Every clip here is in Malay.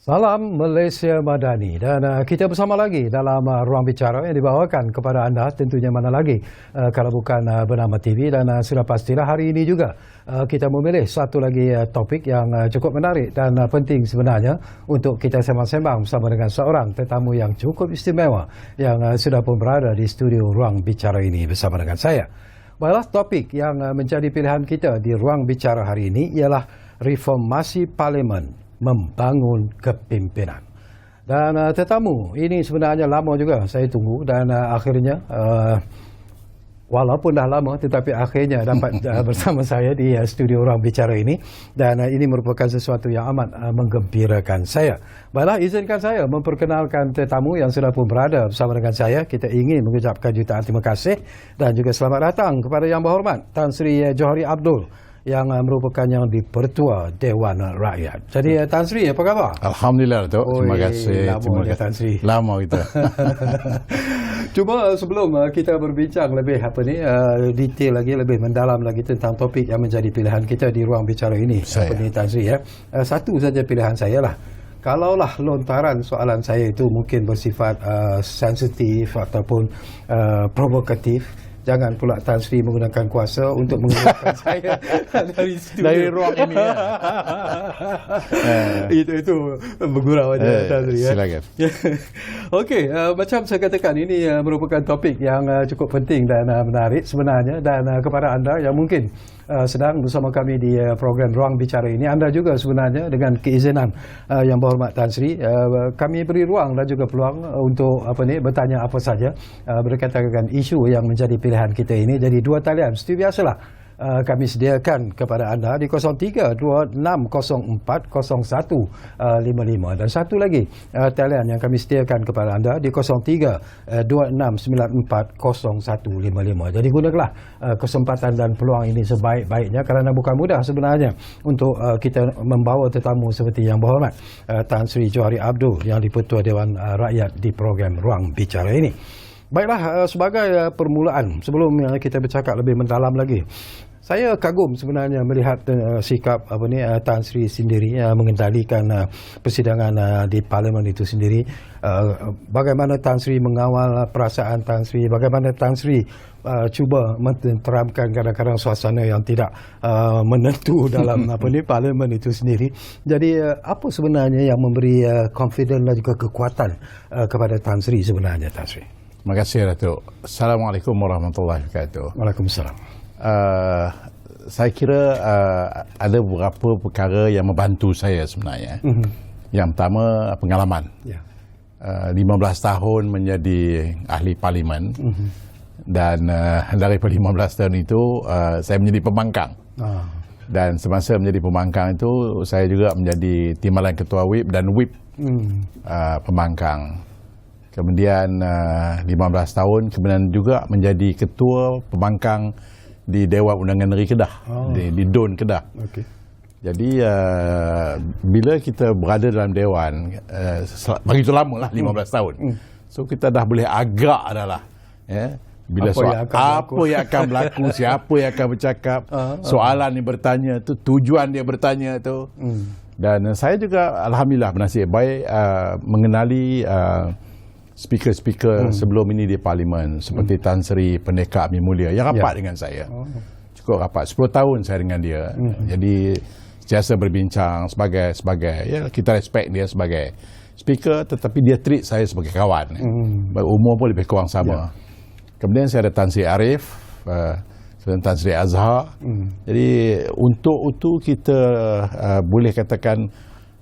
Salam Malaysia Madani dan kita bersama lagi dalam ruang bicara yang dibawakan kepada anda tentunya mana lagi kalau bukan bernama TV dan sudah pastilah hari ini juga kita memilih satu lagi topik yang cukup menarik dan penting sebenarnya untuk kita sembang-sembang bersama dengan seorang tetamu yang cukup istimewa yang sudah pun berada di studio ruang bicara ini bersama dengan saya. Baiklah, topik yang menjadi pilihan kita di ruang bicara hari ini ialah reformasi parlimen membangun kepimpinan. Dan tetamu ini sebenarnya lama juga saya tunggu dan akhirnya walaupun dah lama tetapi akhirnya dapat bersama saya di studio ruang bicara ini dan ini merupakan sesuatu yang amat menggembirakan saya. Baiklah, izinkan saya memperkenalkan tetamu yang sudah pun berada bersama dengan saya. Kita ingin mengucapkan jutaan terima kasih dan juga selamat datang kepada Yang Berhormat Tan Sri Johari Abdul yang merupakan yang di-Pertua Dewan Rakyat. Jadi Tan Sri, apa khabar? Alhamdulillah, Datuk. Terima kasih. Lama ya, Tan Sri. Lama kita. Cuma sebelum kita berbincang lebih detail lagi, lebih mendalam lagi tentang topik yang menjadi pilihan kita di ruang bicara ini, Tan Sri, satu saja pilihan saya lah. Kalaulah lontaran soalan saya itu mungkin bersifat sensitif ataupun provokatif, jangan pula Tan Sri menggunakan kuasa untuk mengeluarkan saya dari studio. Dari ruang ini. Itu bergurau aja, Tan Sri. Silakan. Okey, macam saya katakan, ini merupakan topik yang cukup penting dan menarik sebenarnya, dan kepada anda yang mungkin sedang bersama kami di program Ruang Bicara ini, anda juga sebenarnya dengan keizinan Yang Berhormat Tan Sri, kami beri ruang dan juga peluang untuk bertanya apa saja berkaitan dengan isu yang menjadi pilihan kita ini. Jadi dua talian seperti biasalah kami sediakan kepada anda di 0326040155 dan satu lagi talian yang kami sediakan kepada anda di 0326940155. Jadi gunakanlah kesempatan dan peluang ini sebaik-baiknya kerana bukan mudah sebenarnya untuk kita membawa tetamu seperti Yang Berhormat Tan Sri Johari Abdul yang di-Pertua Dewan Rakyat di program Ruang Bicara ini. Baiklah, sebagai permulaan sebelum kita bercakap lebih mendalam lagi, saya kagum sebenarnya melihat sikap Tan Sri sendiri mengendalikan persidangan di parlimen itu sendiri. Bagaimana Tan Sri mengawal perasaan Tan Sri, bagaimana Tan Sri cuba menteramkan kadang-kadang suasana yang tidak menentu dalam parlimen itu sendiri. Jadi apa sebenarnya yang memberi confidence dan juga kekuatan kepada Tan Sri sebenarnya, Tan Sri? Terima kasih, Datuk. Assalamualaikum warahmatullahi wabarakatuh. Waalaikumsalam. Saya kira ada beberapa perkara yang membantu saya sebenarnya. Yang pertama, pengalaman. 15 tahun menjadi ahli parlimen. Dan daripada 15 tahun itu saya menjadi pembangkang. Dan semasa menjadi pembangkang itu saya juga menjadi timbalan ketua whip dan whip pembangkang. Kemudian 15 tahun kemudian juga menjadi ketua pembangkang di Dewan Undangan Negeri Kedah, di DUN Kedah. Okay. Jadi bila kita berada dalam Dewan begitu lama lah, 15 tahun. So kita dah boleh agak dah lah, bila apa yang akan berlaku, siapa yang akan bercakap, soalan yang bertanya tu, tujuan dia bertanya tu. Dan saya juga alhamdulillah bernasib baik mengenali speaker-speaker sebelum ini di parlimen seperti Tan Sri Pendekar Amin Mulia yang rapat dengan saya. Cukup rapat, 10 tahun saya dengan dia. Jadi sentiasa berbincang sebagai kita respect dia sebagai speaker, tetapi dia treat saya sebagai kawan. Umur pun lebih kurang sama. Kemudian saya ada Tan Sri Arif, Tan Sri Azhar. Jadi untuk itu kita boleh katakan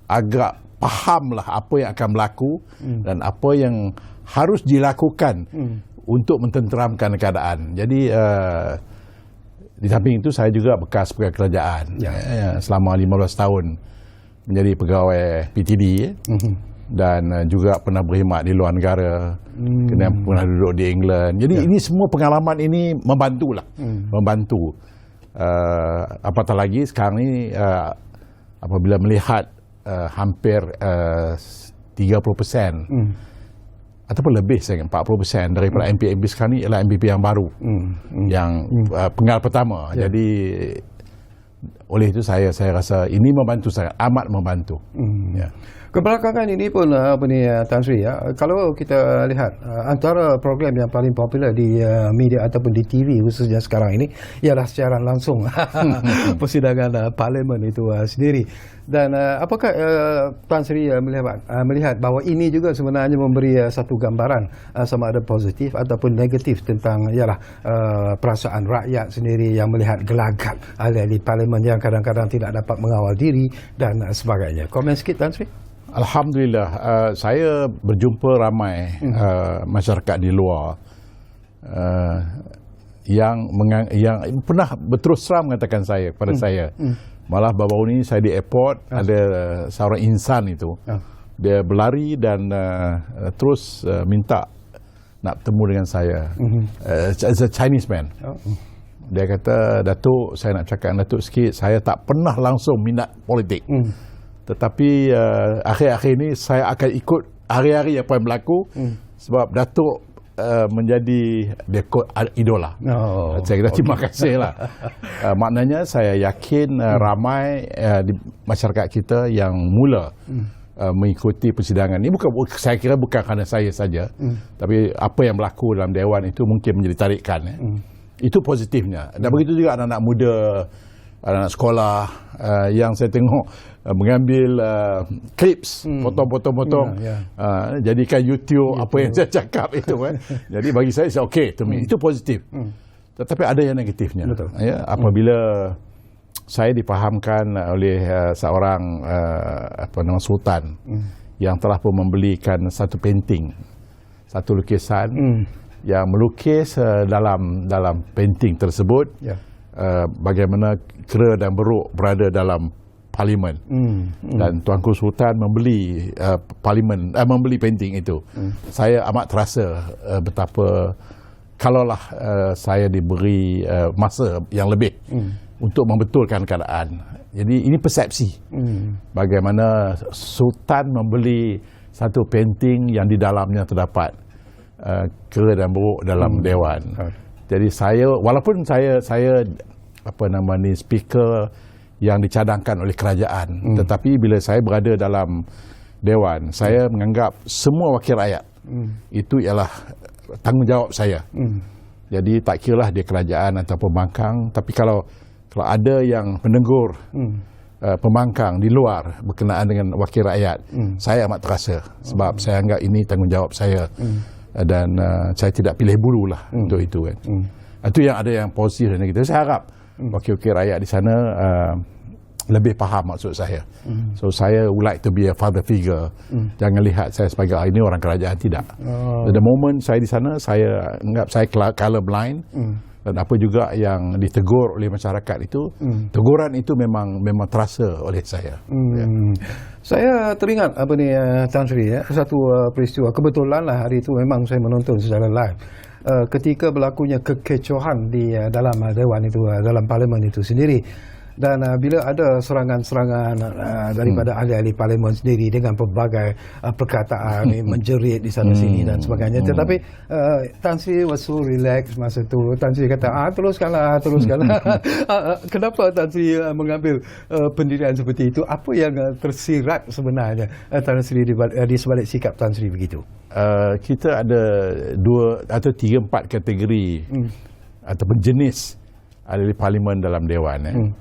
agak fahamlah apa yang akan berlaku dan apa yang harus dilakukan untuk mententeramkan keadaan. Jadi di samping itu saya juga bekas pegawai kerajaan selama 15 tahun menjadi pegawai PTD dan juga pernah berkhidmat di luar negara, kemudian pernah duduk di England. Jadi ini semua pengalaman ini membantulah, membantu. Apatah lagi sekarang ini apabila melihat hampir 30% ataupun lebih, saya 40% daripada MP sekarang ni ialah MPP yang baru, yang penggal pertama. Jadi oleh itu saya rasa ini membantu, sangat amat membantu. Ya. Kebelakangan ini pun Tan Sri, kalau kita lihat antara program yang paling popular di media ataupun di TV khususnya sekarang ini ialah siaran langsung persidangan parlimen itu sendiri. Dan apakah Tan Sri melihat bahawa ini juga sebenarnya memberi satu gambaran sama ada positif ataupun negatif tentang perasaan rakyat sendiri yang melihat gelagat ahli-ahli parlimen yang kadang-kadang tidak dapat mengawal diri dan sebagainya. Komen sikit Tan Sri. Alhamdulillah, saya berjumpa ramai masyarakat di luar yang pernah berterus terang mengatakan kepada saya. Malah baru-baru ini saya di airport ada seorang insan itu, dia berlari dan terus minta nak bertemu dengan saya. It's a Chinese man. Dia kata, Datuk, saya nak cakap dengan Datuk sikit, saya tak pernah langsung minat politik. Tetapi akhir-akhir ini saya akan ikut hari-hari apa yang berlaku sebab Datuk menjadi dia idola. Saya kata terima kasih lah. Maknanya saya yakin ramai di masyarakat kita yang mula mengikuti persidangan ini. Saya kira bukan kerana saya saja, tapi apa yang berlaku dalam Dewan itu mungkin menjadi tarikan. Itu positifnya. Dan begitu juga anak-anak muda, anak-anak sekolah yang saya tengok mengambil clips, potong-potong, jadikan YouTube apa yang saya cakap itu Jadi bagi saya okey, itu positif. Tetapi ada yang negatifnya. Apabila saya dipahamkan oleh seorang sultan yang telah pun membelikan satu painting, satu lukisan yang melukis dalam painting tersebut bagaimana kera dan beruk berada dalam parlimen. Dan Tuanku Sultan membeli membeli painting itu. Saya amat terasa betapa kalaulah saya diberi masa yang lebih untuk membetulkan keadaan. Jadi ini persepsi bagaimana Sultan membeli satu painting yang di dalamnya terdapat kera dan beruk dalam Dewan. Jadi saya, walaupun saya speaker yang dicadangkan oleh kerajaan, tetapi bila saya berada dalam Dewan, saya menganggap semua wakil rakyat itu ialah tanggungjawab saya. Jadi tak kiralah dia kerajaan atau pembangkang, tapi kalau ada yang menegur pembangkang di luar berkenaan dengan wakil rakyat, saya amat terasa sebab saya anggap ini tanggungjawab saya. Dan saya tidak pilih bulu lah untuk itu Itu yang ada yang positif dan negatif. Saya harap wakil-wakil rakyat di sana lebih faham maksud saya. So saya would like to be a father figure. Jangan lihat saya sebagai ini orang kerajaan, tidak. The moment saya di sana, saya anggap saya color blind. Dan apa juga yang ditegur oleh masyarakat itu, teguran itu memang terasa oleh saya. Saya teringat Tan Sri, satu peristiwa. Kebetulan lah hari itu memang saya menonton secara live. Ketika berlakunya kekecohan di dalam Dewan itu, dalam parlimen itu sendiri. Dan bila ada serangan-serangan daripada ahli-ahli parlimen sendiri dengan pelbagai perkataan menjerit di sana sini dan sebagainya, tetapi Tan Sri was so relax masa tu. Tan Sri kata teruskanlah. Kenapa Tan Sri mengambil pendirian seperti itu? Apa yang tersirat sebenarnya Tan Sri di sebalik sikap Tan Sri begitu? Kita ada 2 atau 3, 4 kategori ataupun jenis ahli parlimen dalam Dewan.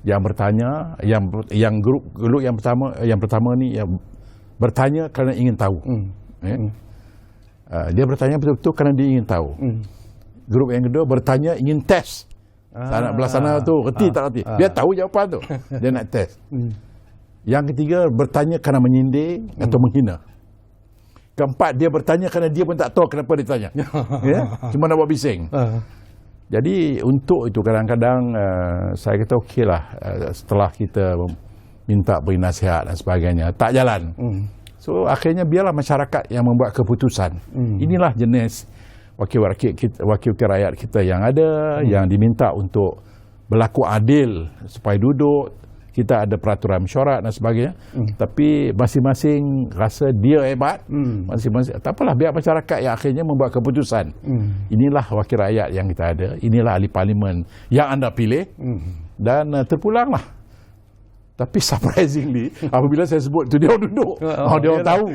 Yang bertanya, yang grup yang pertama ni yang bertanya kerana ingin tahu. Dia bertanya betul-betul kerana dia ingin tahu. Grup yang kedua bertanya ingin test. Anak belah sana tu reti tak reti. Dia tahu jawapan tu. Dia nak test. Yang ketiga bertanya kerana menyindir atau menghina. Keempat, dia bertanya kerana dia pun tak tahu kenapa dia tanya. Cuma nak buat bising. Jadi untuk itu kadang-kadang saya kata okeylah, setelah kita minta beri nasihat dan sebagainya, tak jalan. So akhirnya biarlah masyarakat yang membuat keputusan. Inilah jenis wakil rakyat kita yang ada, yang diminta untuk berlaku adil supaya duduk. Kita ada peraturan mesyuarat dan sebagainya. Tapi masing-masing rasa dia hebat. Masing-masing, tak apalah, biar masyarakat yang akhirnya membuat keputusan. Inilah wakil rakyat yang kita ada. Inilah ahli parlimen yang anda pilih. Dan terpulanglah Tapi surprisingly, apabila saya sebut itu, dia duduk. Dia orang tahu.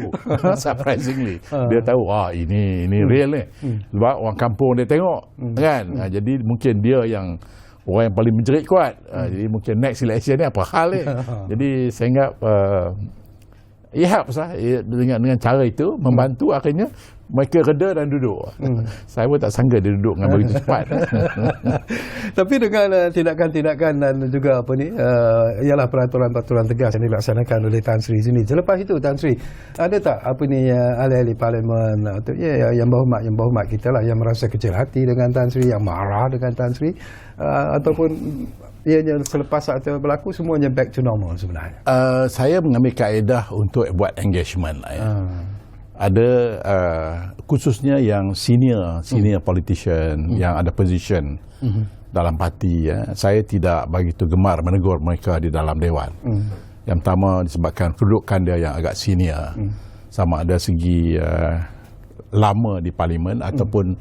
Surprisingly, dia tahu, ini real ni. Sebab orang kampung dia tengok, kan. Jadi mungkin dia yang orang yang paling menjerit kuat. Jadi mungkin next election ni apa hal ni. Jadi saya ingat helps lah dengan cara itu membantu akhirnya mereka reda dan duduk. Saya pun tak sangka dia duduk dengan begitu cepat. Tapi dengan tindakan-tindakan dan juga ialah peraturan-peraturan tegas yang dilaksanakan oleh Tan Sri sini. Selepas itu Tan Sri, ada tak ahli-ahli parlimen yang berhormat kita lah, yang merasa kecil hati dengan Tan Sri, yang marah dengan Tan Sri, ataupun ianya selepas saat itu berlaku semuanya back to normal sebenarnya? Saya mengambil kaedah untuk buat engagement lah, ya. Ada khususnya yang senior politician yang ada position dalam parti, ya. Saya tidak begitu gemar menegur mereka di dalam dewan. Yang pertama disebabkan kedudukan dia yang agak senior, sama ada segi lama di parlimen ataupun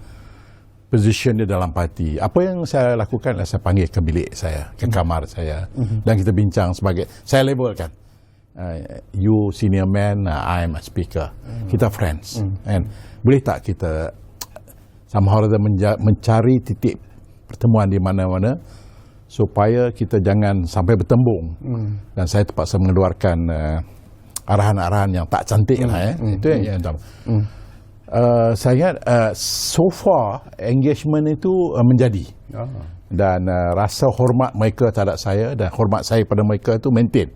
position dia dalam parti. Apa yang saya lakukan adalah saya panggil ke bilik saya, ke kamar saya, dan kita bincang sebagai, saya labelkan, you senior man, I'm a speaker. Kita friends. And boleh tak kita somehow mencari titik pertemuan di mana-mana supaya kita jangan sampai bertembung. Dan saya terpaksa mengeluarkan arahan-arahan yang tak cantik lah, Itu yang pertama. Saya ingat so far engagement itu menjadi, dan rasa hormat mereka terhadap saya dan hormat saya pada mereka itu maintain.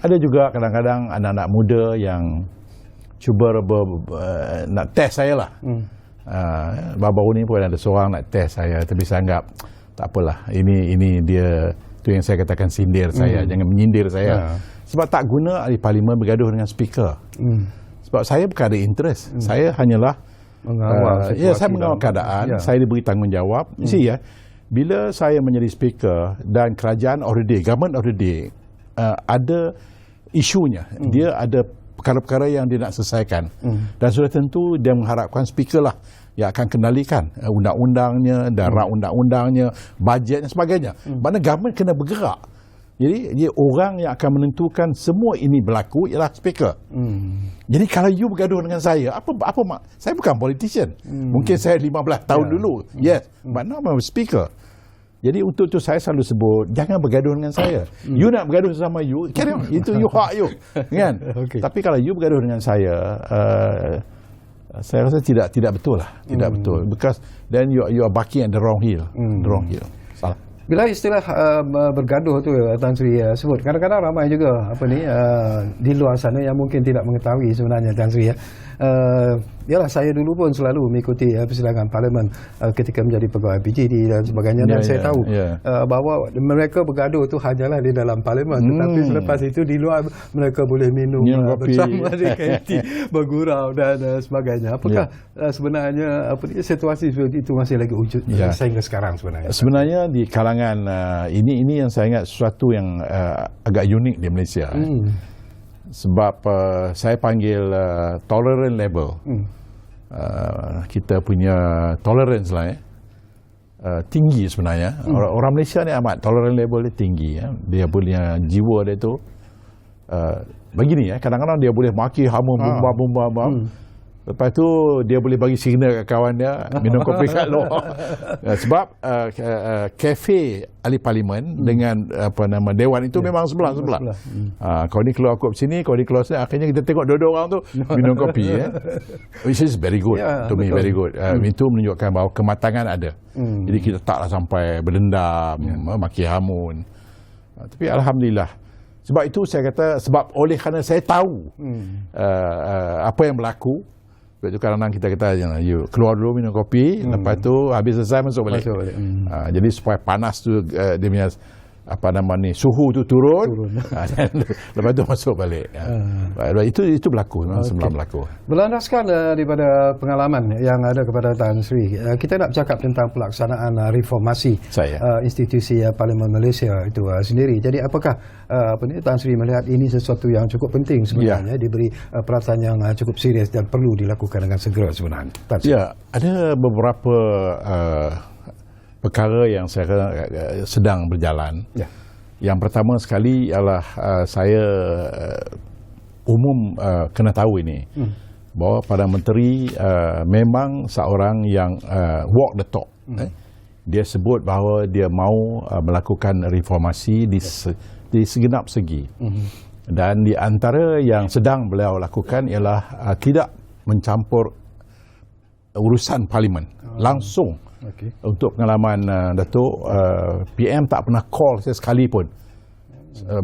Ada juga kadang-kadang anak-anak muda yang cuba nak test saya lah. Baru-baru ni pun ada seorang nak test saya, tapi saya anggap tak apalah, ini dia tu yang saya katakan sindir saya, jangan menyindir saya. Sebab tak guna ahli parlimen bergaduh dengan speaker. Sebab saya bukan ada interest. Saya hanyalah mengawal saya mengawal keadaan. Saya diberi tanggungjawab. Bila saya menjadi speaker dan kerajaan of the day, government of the day, ada isunya, dia ada perkara-perkara yang dia nak selesaikan, dan sudah tentu dia mengharapkan speaker lah yang akan kendalikan undang-undangnya dan undang-undangnya, bajetnya, sebagainya. Mana government kena bergerak. Jadi orang yang akan menentukan semua ini berlaku ialah speaker. Jadi kalau you bergaduh dengan saya, apa saya bukan politician. Mungkin saya 15 tahun dulu. Yes, but now I'm a speaker. Jadi untuk itu saya selalu sebut, jangan bergaduh dengan saya. You nak bergaduh sama you, carry on. Itu you hak you, kan? Tapi kalau you bergaduh dengan saya rasa tidak betul lah, tidak betul. Because then you are barking at the wrong hill. The wrong hill. Salah. Bila istilah bergaduh tu Tan Sri sebut, kadang-kadang ramai juga di luar sana yang mungkin tidak mengetahui sebenarnya Tan Sri, yalah, saya dulu pun selalu mengikuti persidangan parlimen ketika menjadi pegawai PJD dan sebagainya, dan saya tahu bahawa mereka bergaduh tu hanyalah di dalam parlimen, tetapi selepas itu di luar mereka boleh minum bersama di kantin, bergurau dan sebagainya. Apakah sebenarnya situasi seperti itu masih lagi wujud sehingga sekarang sebenarnya? Sebenarnya di kalangan ini yang saya ingat sesuatu yang agak unik di Malaysia. Sebab saya panggil tolerance level. Kita punya tolerance lah, tinggi sebenarnya. Orang Malaysia ni amat tolerance level dia tinggi, Dia punya jiwa dia tu begini, kadang-kadang dia boleh maki, hamun, bum. Lepas tu dia boleh bagi signal kat kawan dia minum kopi kat luar. Sebab kafe ahli parlimen dengan dewan itu memang sebelah-sebelah. Kau ni keluar kau sini, kau ni keluar sini, akhirnya kita tengok dua-dua orang tu minum kopi, which is very good, to me very good. Itu menunjukkan bahawa kematangan ada. Jadi kita taklah sampai berdendam, maki hamun. Tapi alhamdulillah. Sebab itu saya kata, sebab oleh kerana saya tahu apa yang berlaku. Sebab itu kadang-kadang kita kata, you keluar dulu minum kopi, lepas tu habis selesai masuk balik. Jadi supaya panas tu dia punya suhu tu turun. Lepas tu masuk balik. Itu berlaku, memang sebelum berlaku. Berlandaskan daripada pengalaman yang ada kepada Tan Sri, kita nak bercakap tentang pelaksanaan reformasi institusi Parlimen Malaysia itu sendiri. Jadi apakah Tan Sri melihat ini sesuatu yang cukup penting sebenarnya, diberi perhatian yang cukup serius dan perlu dilakukan dengan segera sebenarnya? Ya, ada beberapa perkara yang saya sedang berjalan. Yang pertama sekali ialah saya umum kena tahu ini bahawa Perdana Menteri memang seorang yang walk the talk. Dia sebut bahawa dia mahu melakukan reformasi di segenap segi. Dan di antara yang sedang beliau lakukan ialah tidak mencampur urusan parlimen langsung. Untuk pengalaman Datuk, PM tak pernah call saya sekali pun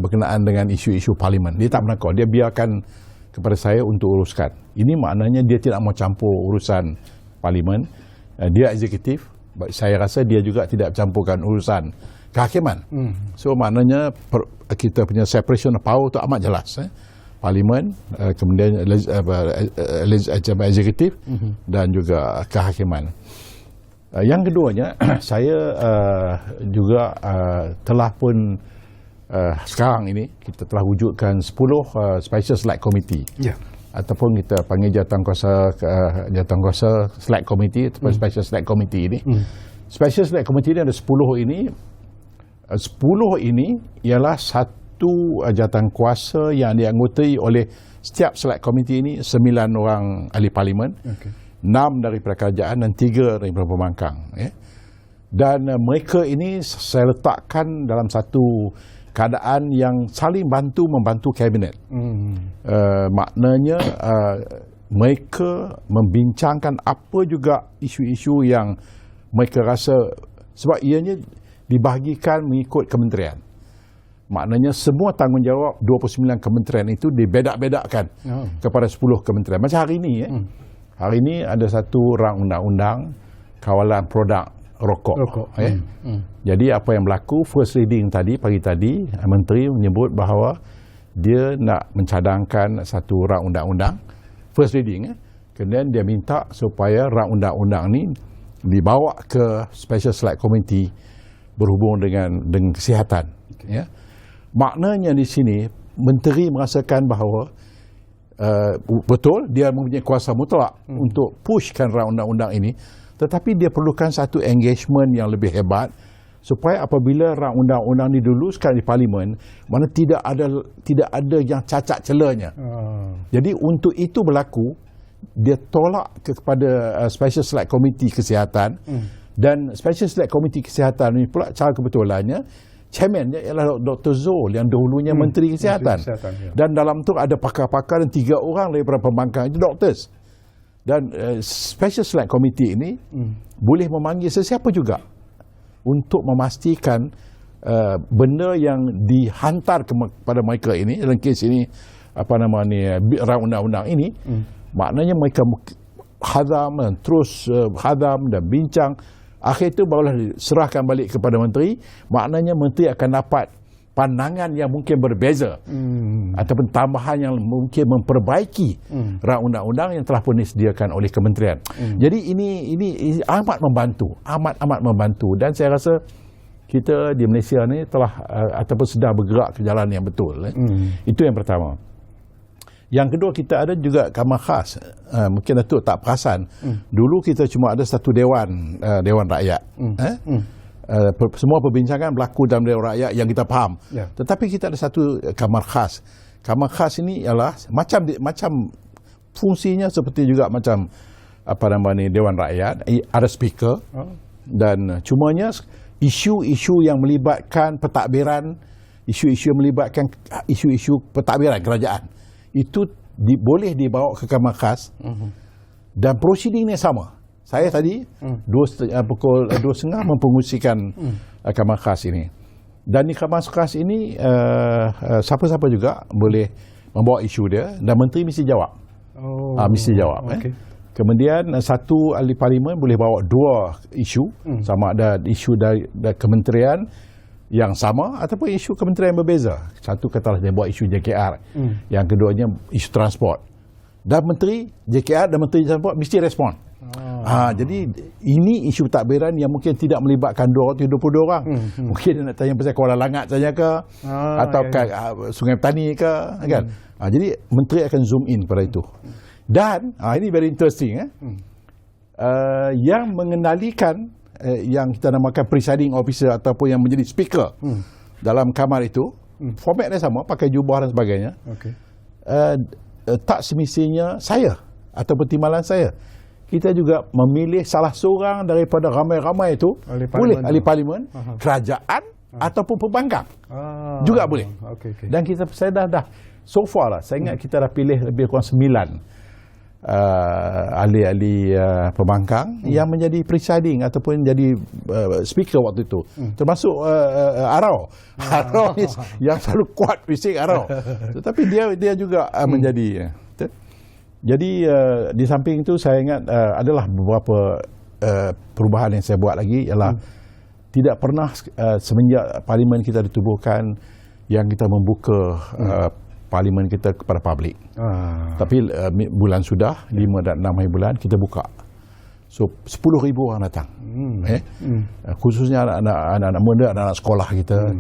berkenaan dengan isu-isu parlimen. Dia tak pernah call. Dia biarkan kepada saya untuk uruskan. Ini maknanya dia tidak mau campur urusan parlimen. Dia eksekutif. Saya rasa dia juga tidak campurkan urusan kehakiman. So maknanya kita punya separation of power tu amat jelas. Parlimen, kemudian eksekutif dan juga kehakiman. Yang keduanya, saya juga telah pun sekarang ini kita telah wujudkan 10 Special Select Committee. Ataupun kita panggil jawatankuasa Select Committee ataupun Special Select Committee ini. Special Select Committee ini ada 10 ini. 10 ini ialah satu jawatankuasa yang dianggotai oleh setiap Select Committee ini 9 orang ahli parlimen. 6 daripada kerajaan dan 3 daripada pembangkang. Dan mereka ini saya letakkan dalam satu keadaan yang saling membantu kabinet. Maknanya mereka membincangkan apa juga isu-isu yang mereka rasa, sebab ianya dibahagikan mengikut kementerian. Maknanya semua tanggungjawab 29 kementerian itu dibedak-bedakkan kepada 10 kementerian. Macam hari ini hari ini ada satu rang undang-undang kawalan produk rokok. Jadi apa yang berlaku, first reading tadi, pagi tadi, Menteri menyebut bahawa dia nak mencadangkan satu rang undang-undang, first reading. Kemudian dia minta supaya rang undang-undang ni dibawa ke Special Select Committee berhubung dengan kesihatan. Maknanya di sini, Menteri merasakan bahawa betul dia mempunyai kuasa mutlak untuk pushkan rang undang-undang ini, tetapi dia perlukan satu engagement yang lebih hebat supaya apabila rang undang-undang diluluskan di parlimen, mana tidak ada yang cacat celanya. Jadi untuk itu berlaku, dia tolak kepada Special Select Committee Kesihatan, dan Special Select Committee Kesihatan ini pula cara kebetulannya chairman dia ialah Dr. Zul yang dahulunya Menteri Kesihatan. Dan dalam tu ada pakar-pakar dan 3 orang daripada pembangkang itu doctors. Dan Special Select Committee ini boleh memanggil sesiapa juga untuk memastikan benda yang dihantar kepada mereka ini, dalam kes ini rang undang-undang ini, maknanya mereka hadam dan terus hadam dan bincang. Akhir itu barulah diserahkan balik kepada menteri. Maknanya menteri akan dapat pandangan yang mungkin berbeza ataupun tambahan yang mungkin memperbaiki rang undang-undang yang telah pun disediakan oleh kementerian. Jadi ini amat membantu, dan saya rasa kita di Malaysia ni telah ataupun sedang bergerak ke jalan yang betul. Itu yang pertama. Yang kedua, kita ada juga kamar khas. Mungkin Datuk tak perasan. Dulu kita cuma ada satu dewan rakyat. Semua perbincangan berlaku dalam dewan rakyat yang kita faham. Tetapi kita ada satu kamar khas. Kamar khas ini ialah macam fungsinya seperti juga macam dewan rakyat. Ada speaker, dan cumanya isu-isu yang melibatkan pentadbiran, isu-isu yang melibatkan isu-isu pentadbiran kerajaan, itu boleh dibawa ke kamar khas, dan prosidingnya sama. Saya tadi pukul 2.30 mempengusikan kamar khas ini. Dan di kamar khas ini siapa-siapa juga boleh membawa isu dia, dan menteri mesti jawab. Mesti jawab. Kemudian satu ahli parlimen boleh bawa 2 isu, sama ada isu dari kementerian yang sama ataupun isu kementerian yang berbeza. Satu katalah dia buat isu JKR, yang keduanya isu transport. Dan menteri JKR dan menteri transport mesti respon. Jadi ini isu pentadbiran yang mungkin tidak melibatkan 222 orang. Mungkin dia nak tanya pasal Kuala Langat saja ke, atau Sungai Petani ke, kan? Jadi menteri akan zoom in pada itu. Dan ini very interesting. Yang mengendalikan yang kita namakan presiding officer ataupun yang menjadi speaker dalam kamar itu, formatnya sama, pakai jubah dan sebagainya. Okey. Tak semestinya saya ataupun timbalan saya. Kita juga memilih salah seorang daripada ramai-ramai itu, boleh ahli parlimen, kerajaan ataupun pembangkang. Juga boleh. Okay. Dan saya dah so far lah, saya ingat kita dah pilih lebih kurang 9 ahli-ahli pembangkang yang menjadi presiding ataupun jadi speaker waktu itu, termasuk Arau ni yang selalu kuat bising Arau, tetapi dia juga menjadi. Jadi di samping itu saya ingat adalah beberapa perubahan yang saya buat lagi ialah tidak pernah semenjak parlimen kita ditubuhkan yang kita membuka parlimen kita kepada publik. Tapi bulan sudah 5 dan 6 hari bulan kita buka. So 10,000 orang datang. Khususnya anak-anak muda, anak-anak sekolah kita.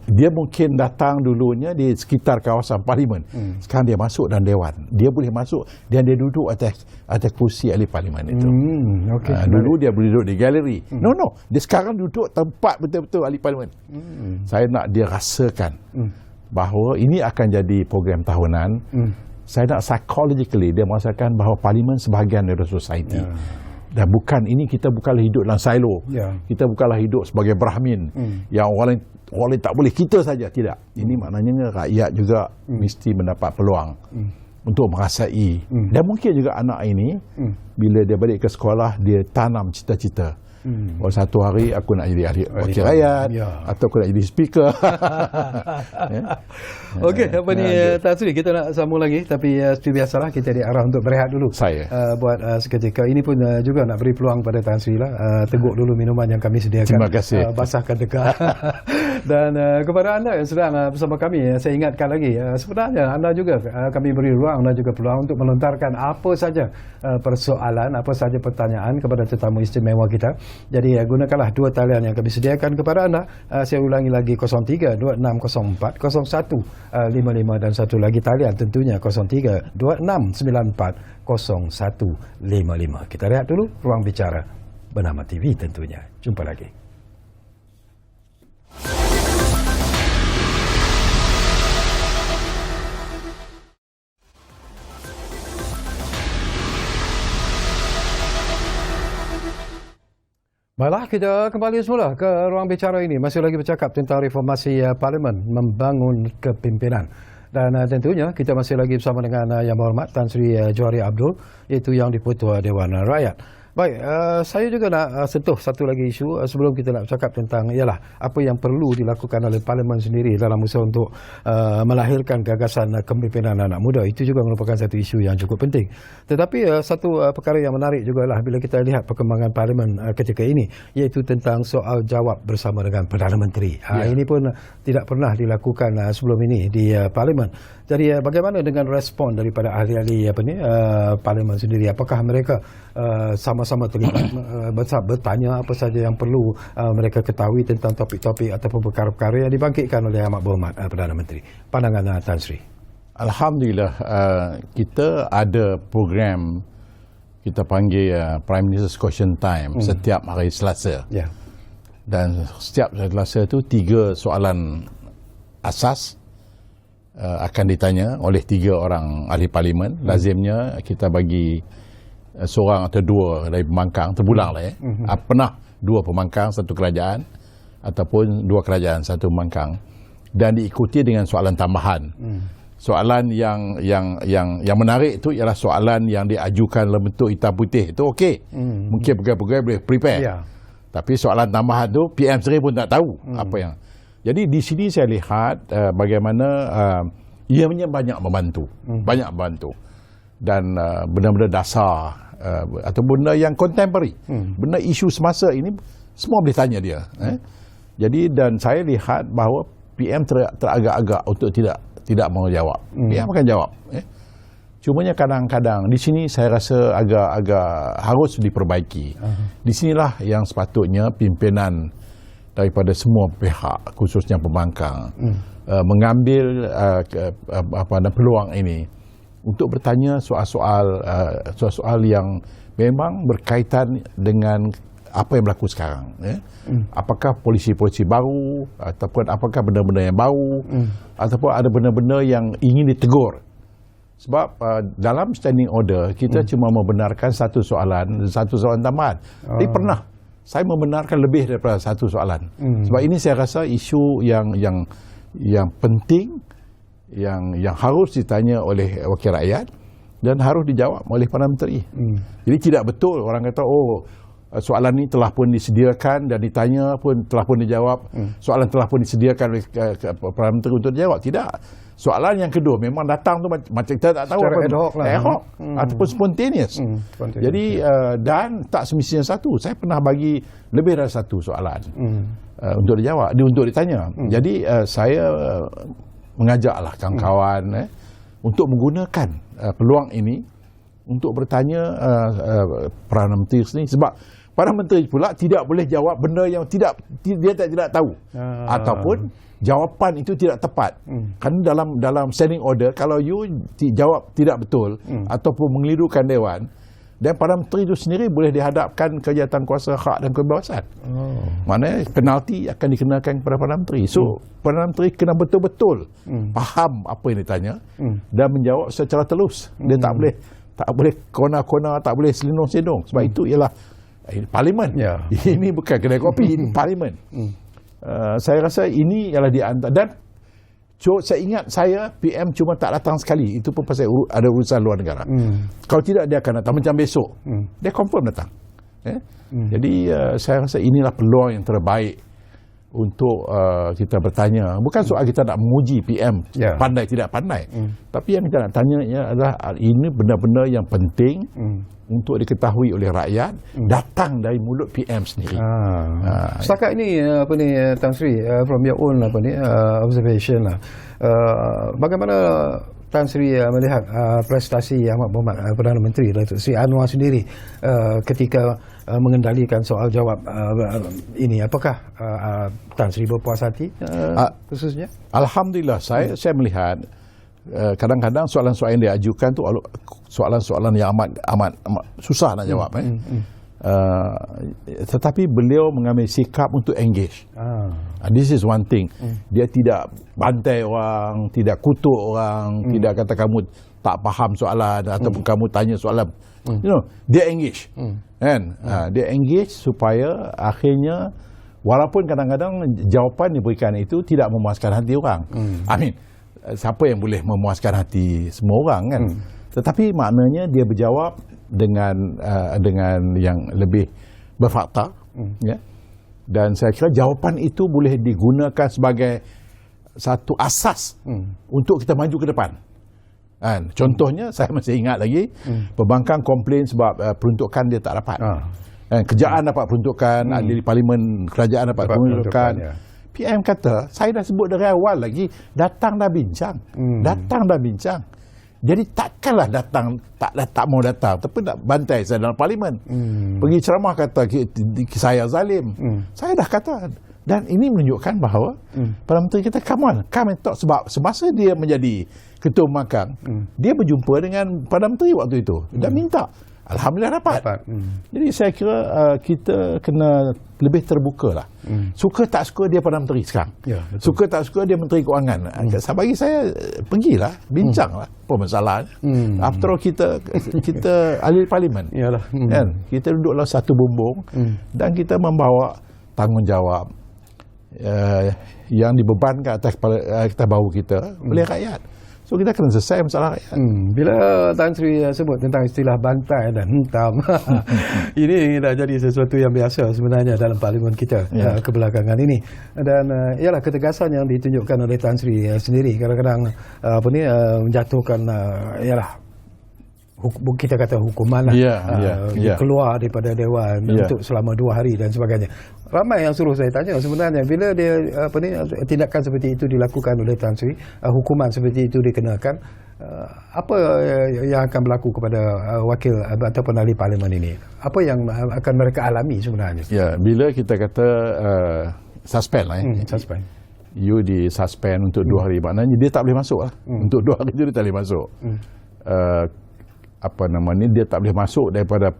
Dia mungkin datang dulunya di sekitar kawasan parlimen. Sekarang dia masuk dalam dewan. Dia boleh masuk dan dia duduk atas kursi ahli parlimen itu. Dulu dia boleh duduk di galeri. No. Dia sekarang duduk tempat betul-betul ahli parlimen. Saya nak dia rasakan bahawa ini akan jadi program tahunan. Saya nak psychologically dia merasakan bahawa parlimen sebahagian dari society. Dan kita bukanlah hidup dalam silo. Kita bukanlah hidup sebagai Brahmin yang orang lain tak boleh, kita saja. Tidak. Ini maknanya rakyat juga mesti mendapat peluang untuk merasai. Dan mungkin juga anak ini bila dia balik ke sekolah, dia tanam cita-cita. Satu hari aku nak jadi ahli wakil rakyat, atau aku nak jadi speaker. Okey, apa ni Tan Sri, kita nak sambung lagi, tapi seperti biasalah kita diarah untuk berehat dulu. Buat seketika ini pun juga nak beri peluang pada Tan Sri lah, teguk dulu minuman yang kami sediakan. Terima kasih. Basahkan dekat. Dan kepada anda yang sedang bersama kami, saya ingatkan lagi, sebenarnya anda juga kami beri ruang dan juga peluang untuk melontarkan apa saja persoalan, apa saja pertanyaan kepada tetamu istimewa kita. Jadi gunakanlah 2 talian yang kami sediakan kepada anda. Saya ulangi lagi, 03-2604-0155 dan satu lagi talian tentunya 03-2694-0155. Kita rehat dulu, ruang bicara bernama TV tentunya. Jumpa lagi. Baiklah, kita kembali semula ke ruang bicara ini. Masih lagi bercakap tentang reformasi Parlimen, membangun kepimpinan. Dan tentunya kita masih lagi bersama dengan Yang Berhormat Tan Sri Johari Abdul, iaitu Yang di-Pertua Dewan Rakyat. Baik, saya juga nak sentuh satu lagi isu sebelum kita nak bercakap tentang ialah apa yang perlu dilakukan oleh Parlimen sendiri dalam usaha untuk melahirkan gagasan kepimpinan anak muda. Itu juga merupakan satu isu yang cukup penting. Tetapi satu perkara yang menarik juga lah bila kita lihat perkembangan Parlimen ketika ini, iaitu tentang soal jawab bersama dengan Perdana Menteri. Ini pun tidak pernah dilakukan sebelum ini di Parlimen. Jadi bagaimana dengan respon daripada ahli-ahli Parlimen sendiri? Apakah mereka sama-sama terlibat bertanya apa saja yang perlu mereka ketahui tentang topik-topik ataupun perkara-perkara yang dibangkitkan oleh Amat Berhormat Perdana Menteri? Pandangan Tan Sri. Alhamdulillah, kita ada program kita panggil Prime Minister's Question Time setiap hari Selasa. Dan setiap Selasa itu 3 soalan asas akan ditanya oleh 3 orang ahli parlimen. Lazimnya kita bagi seorang atau 2 dari pembangkang, terpulang lah pernah 2 pembangkang, 1 kerajaan, ataupun 2 kerajaan, 1 pembangkang, dan diikuti dengan soalan tambahan. Soalan yang menarik itu ialah soalan yang diajukan dalam bentuk hitam putih. Itu okey. Mungkin pegawai-pegawai boleh prepare. Tapi soalan tambahan tu PM sendiri pun tak tahu apa yang. Jadi di sini saya lihat bagaimana ianya banyak membantu. Banyak membantu. Dan benda-benda dasar atau benda yang contemporary, benda isu semasa ini semua boleh tanya dia. Jadi dan saya lihat bahawa PM teragak-agak untuk tidak mau jawab. PM akan jawab. Cumanya kadang-kadang di sini saya rasa agak harus diperbaiki. Di sinilah yang sepatutnya pimpinan daripada semua pihak, khususnya pembangkang, mengambil peluang ini untuk bertanya soal-soal yang memang berkaitan dengan apa yang berlaku sekarang, ya? Apakah polisi-polisi baru ataupun apakah benda-benda yang baru ataupun ada benda-benda yang ingin ditegur. Sebab dalam standing order kita cuma membenarkan satu soalan tambahan. Tapi pernah saya membenarkan lebih daripada satu soalan. Sebab ini saya rasa isu yang penting, yang harus ditanya oleh wakil rakyat dan harus dijawab oleh Perdana Menteri. Jadi tidak betul orang kata soalan ini telah pun disediakan dan ditanya pun telah pun dijawab. Soalan telah pun disediakan oleh Perdana Menteri untuk dijawab. Tidak. Soalan yang kedua memang datang tu macam kita tak tahu secara ad hoc lah. Ad hoc ataupun spontaneous. Jadi dan tak semestinya satu. Saya pernah bagi lebih dari satu soalan untuk dijawab, untuk ditanya. Jadi saya mengajaklah kawan-kawan untuk menggunakan peluang ini untuk bertanya Perdana Menteri sendiri, sebab Perdana Menteri pula tidak boleh jawab benda yang dia tidak tahu ataupun jawapan itu tidak tepat. Kerana dalam standing order, kalau you jawab tidak betul ataupun mengelirukan dewan, dan Perdana Menteri itu sendiri boleh dihadapkan ke Jawatankuasa Hak dan Kebebasan. Maknanya penalti akan dikenakan kepada Perdana Menteri. So Perdana Menteri kena betul-betul faham apa yang ditanya dan menjawab secara telus. Dia tak boleh kona-kona, tak boleh selindung-selindung. Sebab itu ialah parlimen. Ini bukan kedai kopi, ini parlimen. Saya rasa ini ialah di antara, dan saya ingat PM cuma tak datang sekali. Itu pun pasal ada urusan luar negara. Kalau tidak dia akan datang macam besok. Dia confirm datang. Jadi saya rasa inilah peluang yang terbaik untuk kita bertanya. Bukan soal kita nak memuji PM pandai tidak pandai. Tapi yang kita nak tanya adalah ini benda-benda yang penting untuk diketahui oleh rakyat, datang dari mulut PM sendiri. Setakat ini Tan Sri, from your own observation lah, bagaimana Tan Sri melihat prestasi Ahmad Mohamad Perdana Menteri Datuk Seri Anwar sendiri ketika mengendalikan soal jawab ini? Apakah Tan Sri berpuas hati khususnya? Alhamdulillah, saya melihat kadang-kadang soalan-soalan yang diajukan tu soalan-soalan yang amat susah nak jawab. Tetapi beliau mengambil sikap untuk engage. This is one thing. Dia tidak bantai orang, tidak kutuk orang, tidak kata kamu tak faham soalan ataupun kamu tanya soalan. Dia engage. Kan? Dia engage supaya akhirnya walaupun kadang-kadang jawapan diberikan itu tidak memuaskan hati orang. Siapa yang boleh memuaskan hati semua orang kan? Tetapi maknanya dia berjawab dengan yang lebih berfakta, ya. Dan saya kira jawapan itu boleh digunakan sebagai satu asas untuk kita maju ke depan. Contohnya saya masih ingat lagi pembangkang komplain sebab peruntukan dia tak dapat. Kerajaan dapat peruntukan, di parlimen kerajaan dapat peruntukan. PM kata, saya dah sebut dari awal lagi, datang dah bincang. Jadi takkanlah datang, tak mau datang, tapi nak bantai saya dalam parlimen. Pergi ceramah kata saya zalim. Saya dah kata. Dan ini menunjukkan bahawa Perdana Menteri kita, come and talk. Sebab semasa dia menjadi ketua pembangkang, dia berjumpa dengan Perdana Menteri waktu itu dan minta. Alhamdulillah dapat. Jadi saya kira kita kena lebih terbuka lah. Suka tak suka dia Perdana Menteri sekarang. Suka tak suka dia Menteri Kewangan. Bagi saya, pergilah, bincang lah apa masalahnya. After all kita ahli parlimen. Kan? Kita duduklah satu bumbung dan kita membawa tanggungjawab yang dibebankan atas bahu kita oleh rakyat. So kita kena selesai masalah rakyat. Bila Tan Sri sebut tentang istilah bantai dan hentam, ini dah jadi sesuatu yang biasa sebenarnya dalam parlimen kita kebelakangan ini. Dan ialah ketegasan yang ditunjukkan oleh Tan Sri sendiri. Kadang-kadang menjatuhkan ialah kita kata hukuman keluar daripada dewan untuk selama 2 hari dan sebagainya. Ramai yang suruh saya tanya sebenarnya bila dia tindakan seperti itu dilakukan oleh Tan Sri, hukuman seperti itu dikenakan, apa yang akan berlaku kepada wakil ataupun ahli parlimen ini? Apa yang akan mereka alami sebenarnya? Bila kita kata suspend lah, suspend. You disuspend untuk 2 hari, maknanya dia tak boleh masuk lah. Untuk 2 hari itu dia tak boleh masuk. Dia tak boleh masuk daripada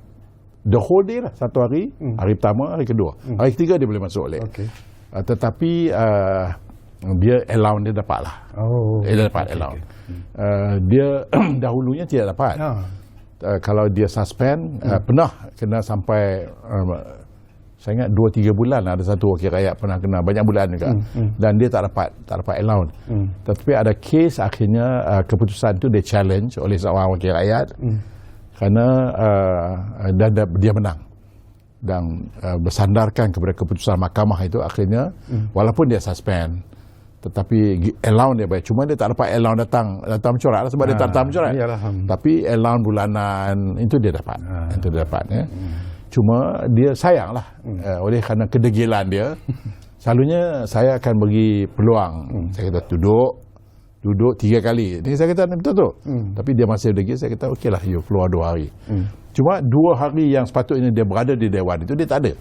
the whole day lah, satu hari, hari pertama, hari kedua. Hari ketiga dia boleh masuk balik. Okay. Tetapi dia allowance dia dapat lah. Dia dapat allowance. Dia dahulunya tidak dapat. Kalau dia suspend, pernah kena sampai saya ingat 2-3 bulan ada satu wakil rakyat pernah kena banyak bulan juga. Dan dia tak dapat allowance. Tetapi ada kes akhirnya keputusan itu dia challenge oleh seorang wakil rakyat kerana dia menang. Dan bersandarkan kepada keputusan mahkamah itu akhirnya walaupun dia suspend tetapi allowance dia bayar. Cuma dia tak dapat allowance datang mencorak lah, sebab dia tak datang mencorak. Tapi allowance bulanan itu dia dapat. Itu dia dapat ya. Cuma dia sayang lah oleh kerana kedegilan dia. Selalunya saya akan bagi peluang. Saya kata duduk 3 kali. Ni saya kata betul tu. Tapi dia masih degil, saya kata okey lah, you keluar 2 hari. Cuma 2 hari yang sepatutnya dia berada di Dewan itu dia tak ada.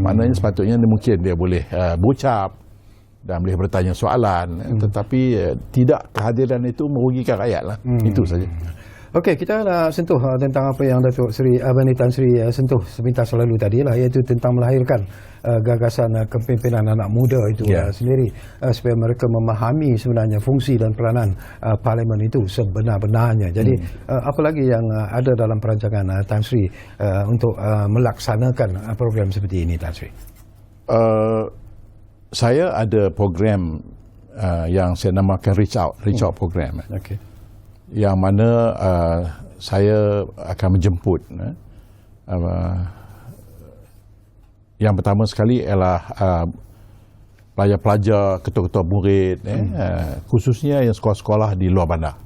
Maknanya sepatutnya mungkin dia boleh berucap dan boleh bertanya soalan. Tetapi tidak, kehadiran itu merugikan rakyat lah. Itu saja. Okey, kita nak sentuh tentang apa yang Datuk Seri Tan Sri sentuh sepintas selalu tadi lah, iaitu tentang melahirkan gagasan kepimpinan anak muda itu sendiri, supaya mereka memahami sebenarnya fungsi dan peranan parlimen itu sebenar-benarnya. Jadi apa lagi yang ada dalam perancangan Tan Sri untuk melaksanakan program seperti ini, Tan Sri? Saya ada program yang saya namakan Reach Out program. Okey. Yang mana saya akan menjemput yang pertama sekali ialah pelajar-pelajar, ketua-ketua murid khususnya yang sekolah-sekolah di luar bandar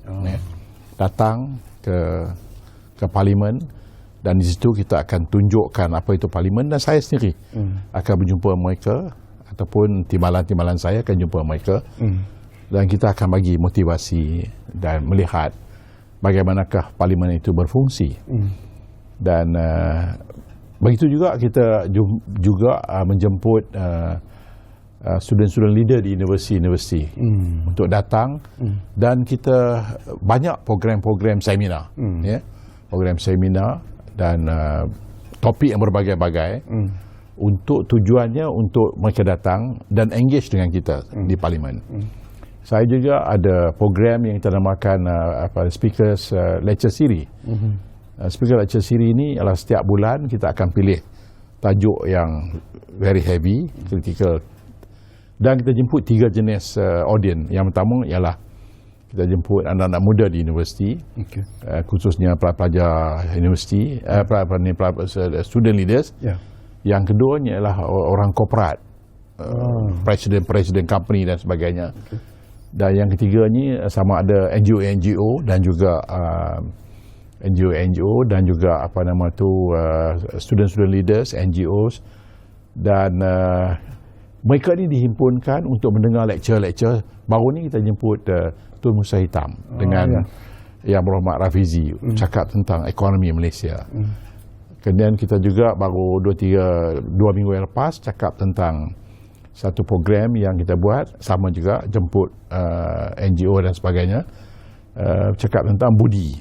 datang ke parlimen, dan di situ kita akan tunjukkan apa itu parlimen, dan saya sendiri akan berjumpa mereka ataupun timbalan-timbalan saya akan jumpa mereka. Dan kita akan bagi motivasi dan melihat bagaimanakah parlimen itu berfungsi. Dan begitu juga kita juga menjemput student-student leader di universiti untuk datang, dan kita banyak program-program seminar, program seminar dan topik yang berbagai-bagai untuk tujuannya untuk mereka datang dan engage dengan kita di parlimen. Saya juga ada program yang kita namakan Speakers Lecture Series. Speaker Lecture Series ini adalah setiap bulan kita akan pilih tajuk yang very heavy, critical, dan kita jemput 3 jenis audience. Yang pertama ialah kita jemput anak-anak muda di universiti, khususnya pelajar universiti, student leaders. Yang keduanya ialah orang korporat, presiden company dan sebagainya. Dan yang ketiganya sama ada NGO dan juga NGO dan juga student leaders, NGOs, dan mereka ni dihimpunkan untuk mendengar lecture. Baru ni kita jemput Tun Musa Hitam dengan Yang Berhormat Rafizi cakap tentang ekonomi Malaysia. Kemudian kita juga baru 2 minggu yang lepas cakap tentang satu program yang kita buat, sama juga jemput NGO dan sebagainya, cakap tentang budi,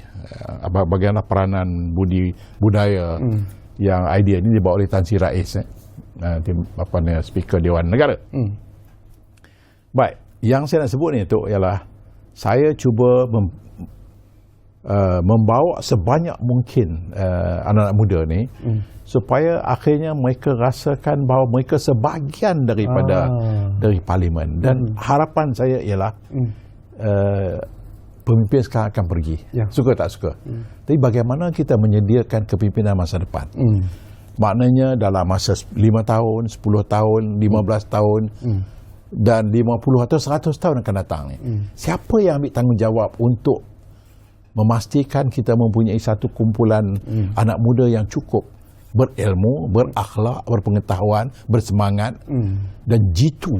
bagaimana peranan budi budaya yang idea ini dibawa oleh Tan Sri Rais, Speaker Dewan Negara. Baik, yang saya nak sebut ni tu ialah saya cuba membawa sebanyak mungkin anak-anak muda ni supaya akhirnya mereka rasakan bahawa mereka sebahagian daripada dari parlimen. Dan harapan saya ialah pemimpin sekarang akan pergi, suka tak suka, tapi bagaimana kita menyediakan kepimpinan masa depan. Maknanya dalam masa 5 tahun, 10 tahun, 15 tahun dan 50 atau 100 tahun akan datang ni, siapa yang ambil tanggungjawab untuk memastikan kita mempunyai satu kumpulan anak muda yang cukup berilmu, berakhlak, berpengetahuan, bersemangat dan jitu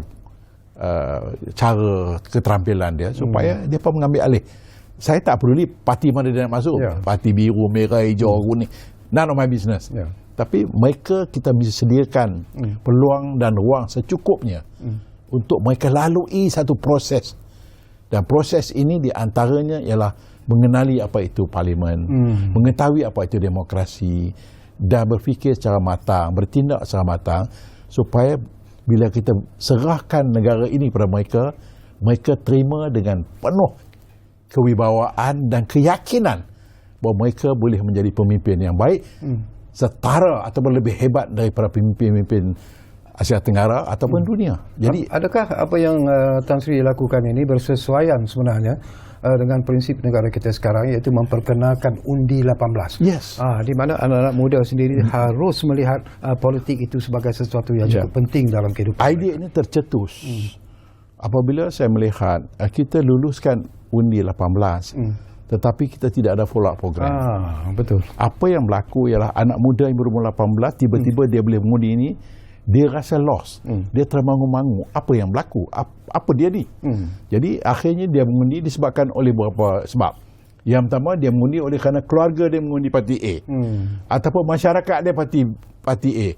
cara keterampilan dia supaya dia pun mengambil alih. Saya tak peduli parti mana dia nak masuk, parti biru, merah, hijau, kuning, none of my business. Tapi mereka kita bisa sediakan peluang dan ruang secukupnya untuk mereka lalui satu proses. Dan proses ini di antaranya ialah mengenali apa itu parlimen, mengetahui apa itu demokrasi, dah berfikir secara matang, bertindak secara matang, supaya bila kita serahkan negara ini kepada mereka, mereka terima dengan penuh kewibawaan dan keyakinan bahawa mereka boleh menjadi pemimpin yang baik, setara atau lebih hebat daripada pemimpin-pemimpin Asia Tenggara ataupun dunia. Jadi adakah apa yang Tan Sri lakukan ini bersesuaian sebenarnya dengan prinsip negara kita sekarang, iaitu memperkenalkan undi 18? Yes. Di mana anak-anak muda sendiri harus melihat politik itu sebagai sesuatu yang cukup penting dalam kehidupan. Idea ini tercetus apabila saya melihat kita luluskan undi 18, tetapi kita tidak ada follow up program. Betul. Apa yang berlaku ialah anak muda yang berumur 18 tiba-tiba dia boleh mengundi ini, dia rasa lost, dia termangu-mangu apa yang berlaku, apa dia ni. Jadi akhirnya dia mengundi disebabkan oleh beberapa sebab. Yang pertama, dia mengundi oleh kerana keluarga dia mengundi parti A, ataupun masyarakat dia parti A,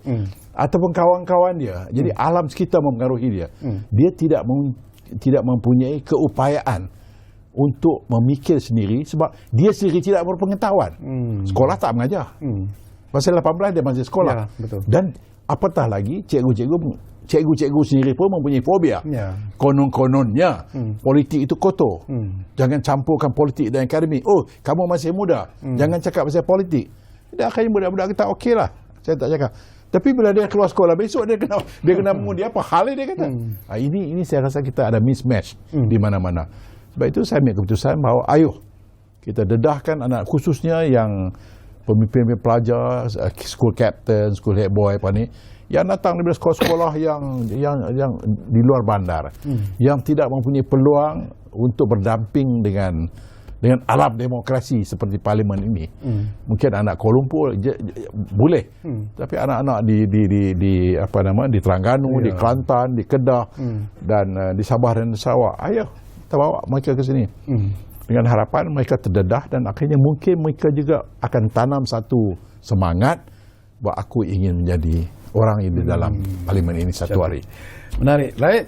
ataupun kawan-kawan dia. Jadi alam sekitar mempengaruhi dia. Dia tidak mempunyai keupayaan untuk memikir sendiri sebab dia sendiri tidak berpengetahuan. Sekolah tak mengajar. Pasal 18 dia masih sekolah. Betul. Dan apatah lagi cikgu-cikgu sendiri pun mempunyai fobia. Konon-kononnya politik itu kotor. Jangan campurkan politik dan akademik. Oh, kamu masih muda, jangan cakap pasal politik. Dan akhirnya budak-budak kita okeylah, saya tak cakap. Tapi bila dia keluar sekolah besok dia kena mengundi apa hal dia kata. Ini saya rasa kita ada mismatch di mana-mana. Sebab itu saya ambil keputusan bahawa ayo kita dedahkan anak, khususnya yang pemimpin pelajar, school captain, school head boy apa ni, yang datang dari sekolah-sekolah yang di luar bandar, yang tidak mempunyai peluang untuk berdamping dengan alam demokrasi seperti parlimen ini. Mungkin anak Kuala Lumpur boleh, tapi anak-anak di Terengganu, di Kelantan, di Kedah dan di Sabah dan Sarawak, ayo kita bawa mereka ke sini. Dengan harapan mereka terdedah dan akhirnya mungkin mereka juga akan tanam satu semangat bahawa aku ingin menjadi orang di dalam parlimen ini satu hari. Menarik. Baik,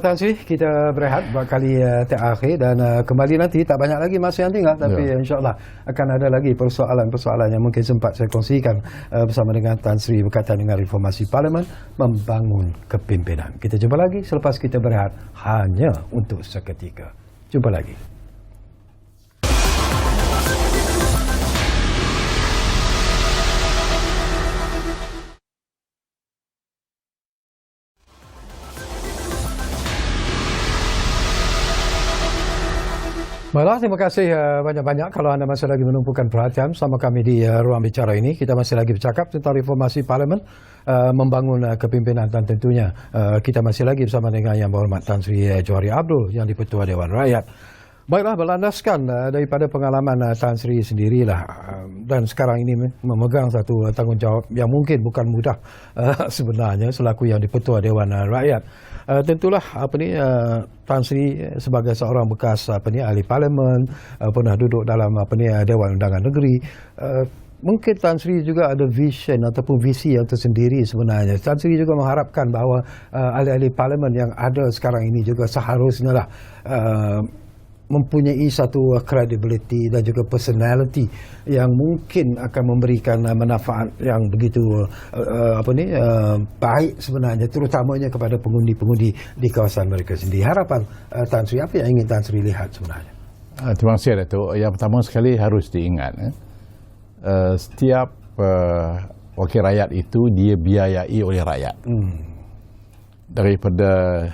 Tan Sri, kita berehat buat kali terakhir dan kembali nanti. Tak banyak lagi masa yang tinggal, tapi insyaAllah akan ada lagi persoalan-persoalan yang mungkin sempat saya kongsikan bersama dengan Tan Sri berkaitan dengan reformasi parlimen, membangun kepimpinan. Kita jumpa lagi selepas kita berehat hanya untuk seketika. Jumpa lagi. Baiklah, terima kasih banyak-banyak kalau anda masih lagi menumpukan perhatian sama kami di ruang bicara ini. Kita masih lagi bercakap tentang reformasi parlimen, membangun kepimpinan, dan tentunya kita masih lagi bersama dengan Yang Berhormat Tan Sri Johari Abdul yang di-Pertua Dewan Rakyat. Baiklah, berlandaskan daripada pengalaman Tan Sri sendirilah dan sekarang ini memegang satu tanggungjawab yang mungkin bukan mudah sebenarnya selaku yang di-Pertua Dewan Rakyat. Tentulah Tan Sri sebagai seorang bekas ahli parlimen, pernah duduk dalam Dewan Undangan Negeri. Mungkin Tan Sri juga ada vision ataupun visi yang tersendiri sebenarnya. Tan Sri juga mengharapkan bahawa ahli-ahli parlimen yang ada sekarang ini juga seharusnya mempunyai satu credibility dan juga personality yang mungkin akan memberikan manfaat yang begitu baik sebenarnya, terutamanya kepada pengundi-pengundi di kawasan mereka sendiri. Harapan Tan Sri, apa yang ingin Tan Sri lihat sebenarnya? Terima kasih Datuk. Yang pertama sekali harus diingat, setiap wakil rakyat itu dia biayai oleh rakyat. Daripada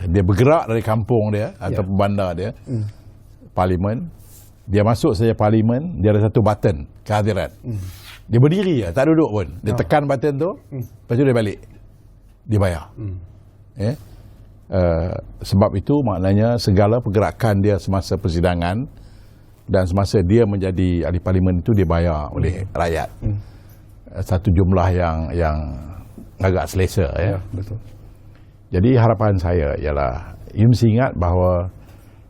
dia bergerak dari kampung dia atau bandar dia, parlimen, dia masuk saja parlimen, dia ada satu button kehadiran. Dia berdiri tak duduk pun. Dia tekan button tu, lepas tu dia balik. Dia bayar. Sebab itu maknanya segala pergerakan dia semasa persidangan dan semasa dia menjadi ahli parlimen itu dia bayar oleh rakyat. Satu jumlah yang agak selesa. Betul. Jadi harapan saya ialah you mesti ingat bahawa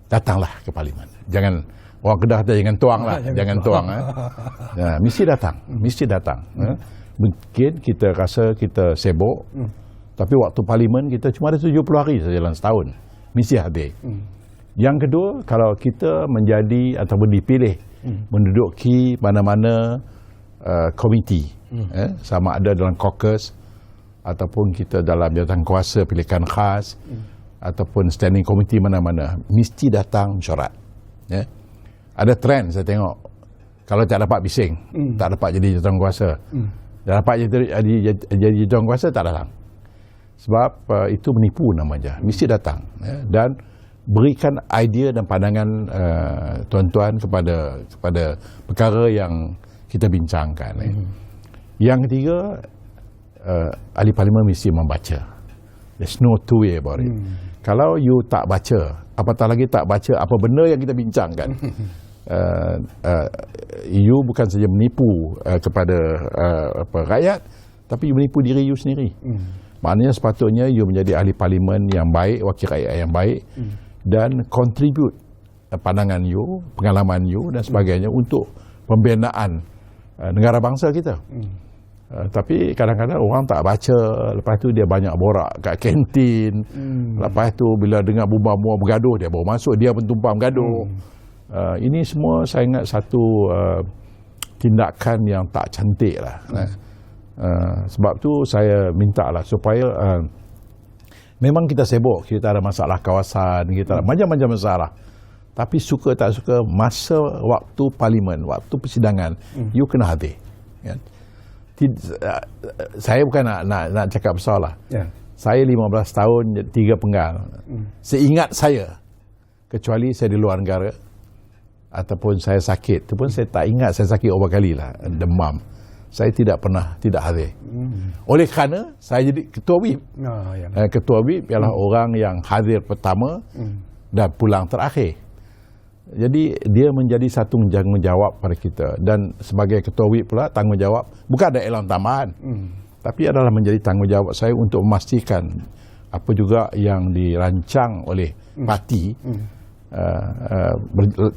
datanglah ke parlimen. Jangan orang Kedah kata jangan tuang lah, jangan tuang. Mesti datang. Mungkin kita rasa kita sibuk, tapi waktu parlimen kita cuma ada 70 hari saja dalam setahun. Mesti hadir. Yang kedua, kalau kita menjadi ataupun dipilih menduduki mana-mana komiti sama ada dalam caucus ataupun kita dalam jawatan kuasa pilihan khas ataupun standing committee mana-mana, mesti datang mesyuarat. Ada trend saya tengok, kalau tak dapat bising, tak dapat jadi jawatan kuasa, tak dapat jadi jawatan kuasa, tak datang. Sebab itu menipu namanya. Mesti datang dan berikan idea dan pandangan tuan-tuan kepada perkara yang kita bincangkan. Yang ketiga, ahli parlimen mesti membaca. There's no two way about it. Kalau you tak baca, apatah lagi tak baca apa benda yang kita bincangkan, you bukan saja menipu kepada rakyat, tapi you menipu diri you sendiri. Maknanya sepatutnya you menjadi ahli parlimen yang baik, wakil rakyat yang baik, dan contribute pandangan you, pengalaman you dan sebagainya untuk pembinaan negara bangsa kita. Tapi kadang-kadang orang tak baca, lepas tu dia banyak borak kat kantin, lepas tu bila dengar bumbang-bumbang bergaduh, dia baru masuk, dia pun tumpang bergaduh. Ini semua saya ingat satu tindakan yang tak cantik lah. Sebab tu saya minta lah supaya memang kita sibuk, kita ada masalah kawasan, kita ada macam-macam masalah. Tapi suka tak suka, masa waktu parlimen, waktu persidangan, you kena hadir. Saya bukan nak cakap besar lah. Saya 15 tahun 3 penggal. Seingat saya, kecuali saya di luar negara ataupun saya sakit, itu pun saya tak ingat saya sakit berapa kali lah, demam. Saya tidak pernah tidak hadir. Oleh kerana saya jadi ketua WIP. Ketua WIP ialah orang yang hadir pertama dan pulang terakhir. Jadi dia menjadi satu tanggungjawab pada kita, dan sebagai ketua WIP pula tanggungjawab bukan ada elan tambahan, tapi adalah menjadi tanggungjawab saya untuk memastikan apa juga yang dirancang oleh parti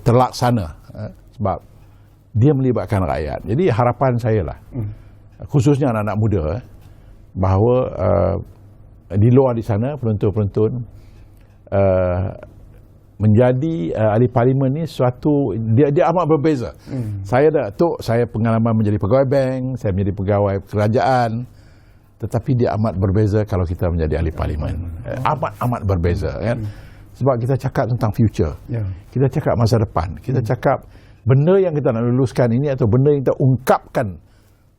terlaksana, sebab dia melibatkan rakyat. Jadi harapan saya lah, khususnya anak-anak muda, bahawa di luar di sana penonton-penonton menjadi ahli parlimen ni suatu dia amat berbeza. Saya pengalaman menjadi pegawai bank, saya menjadi pegawai kerajaan, tetapi dia amat berbeza kalau kita menjadi ahli parlimen. Amat berbeza kan. Sebab kita cakap tentang future. Kita cakap masa depan. Kita cakap benda yang kita nak luluskan ini atau benda yang kita ungkapkan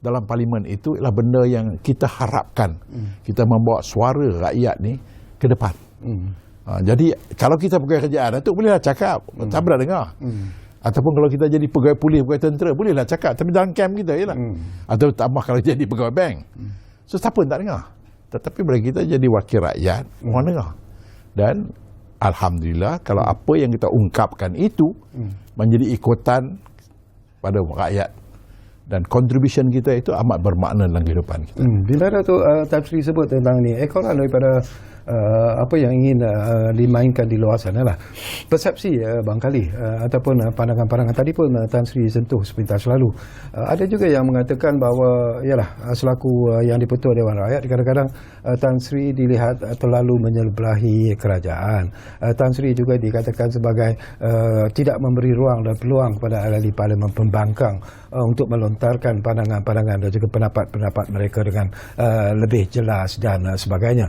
dalam parlimen itu ialah benda yang kita harapkan kita membawa suara rakyat ni ke depan. Jadi kalau kita pegawai kerajaan, Datuk bolehlah cakap, tak pernah dengar. Ataupun kalau kita jadi pegawai polis, pegawai tentera, bolehlah cakap, tapi dalam kamp kita je lah. Atau tambah kalau jadi pegawai bank, so siapa pun tak dengar. Tetapi bila kita jadi wakil rakyat, orang dengar. Dan alhamdulillah kalau apa yang kita ungkapkan itu menjadi ikutan pada rakyat, dan contribution kita itu amat bermakna dalam kehidupan kita. Bila Datuk Tan Sri sebut tentang ni, ekoran daripada apa yang ingin dimainkan di luar sana lah. Persepsi barangkali ataupun pandangan-pandangan tadi pun Tan Sri sentuh sepintas lalu. Ada juga yang mengatakan bahawa yalah, selaku yang di-Pertua Dewan Rakyat, kadang-kadang Tan Sri dilihat terlalu menyebelahi kerajaan. Tan Sri juga dikatakan sebagai tidak memberi ruang dan peluang kepada ahli parlimen pembangkang untuk melontarkan pandangan-pandangan dan juga pendapat-pendapat mereka dengan lebih jelas dan sebagainya.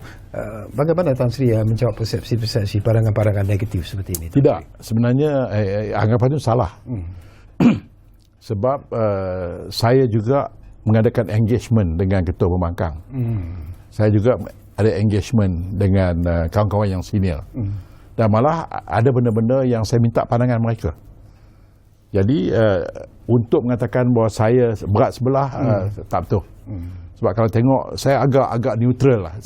Bagaimana Tan Sri menjawab persepsi-persepsi pandangan-pandangan negatif seperti ini? Tidak, sebenarnya anggapan itu salah. Sebab saya juga mengadakan engagement dengan ketua pembangkang. Saya juga ada engagement dengan kawan-kawan yang senior. Dan malah ada benda-benda yang saya minta pandangan mereka. Jadi untuk mengatakan bahawa saya berat sebelah, tak betul. Sebab kalau tengok, saya agak neutral lah.